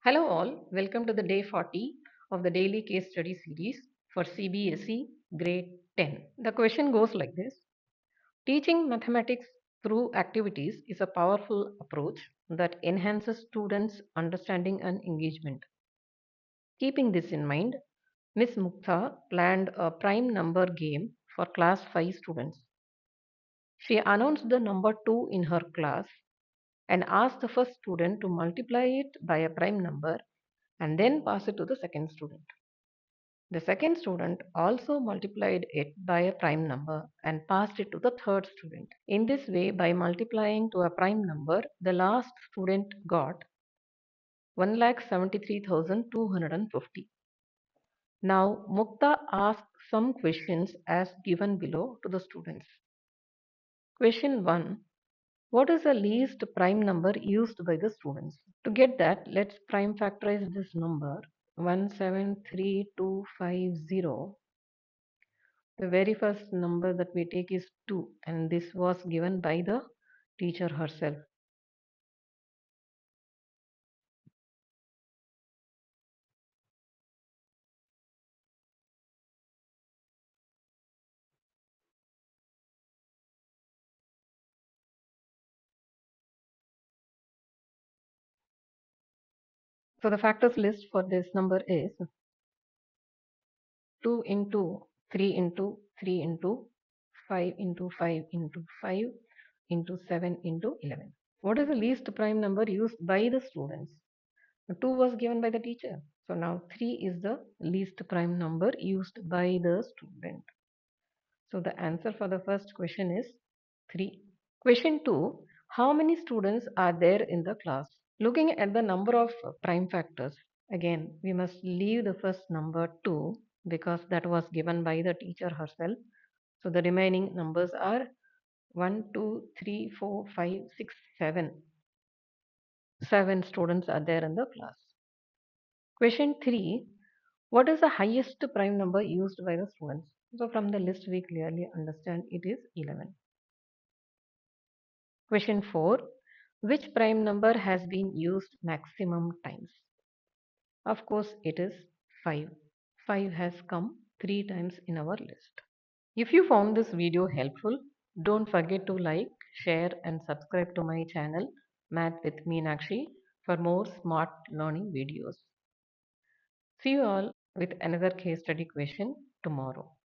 Hello, all. Welcome to the day 40 of the daily case study series for CBSE grade 10. The question goes like this: Teaching mathematics through activities is a powerful approach that enhances students' understanding and engagement. Keeping this in mind, Miss Mukta planned a prime number game for class 5 students. She announced the number 2 in her class and asked the first student to multiply it by a prime number and then pass it to the second student. The second student also multiplied it by a prime number and passed it to the third student. In this way, by multiplying to a prime number, the last student got 1,73,250. Now, Mukta asked some questions as given below to the students. Question 1: What is the least prime number used by the students? To get that, let's prime factorize this number 173250. The very first number that we take is 2, and this was given by the teacher herself. So the factors list for this number is 2 into 3 into 3 into 5 into 5 into 5 into 7 into 11. What is the least prime number used by the students? 2 was given by the teacher. So now 3 is the least prime number used by the student. So the answer for the first question is 3. Question 2: How many students are there in the class? Looking at the number of prime factors, again we must leave the first number 2 because that was given by the teacher herself. So the remaining numbers are 1, 2, 3, 4, 5, 6, 7. 7 students are there in the class. Question 3: What is the highest prime number used by the students? So from the list we clearly understand it is 11. Question 4: Which prime number has been used maximum times? Of course, it is 5. 5 has come 3 times in our list. If you found this video helpful, don't forget to like, share, and subscribe to my channel, Math with Meenakshi, for more smart learning videos. See you all with another case study question tomorrow.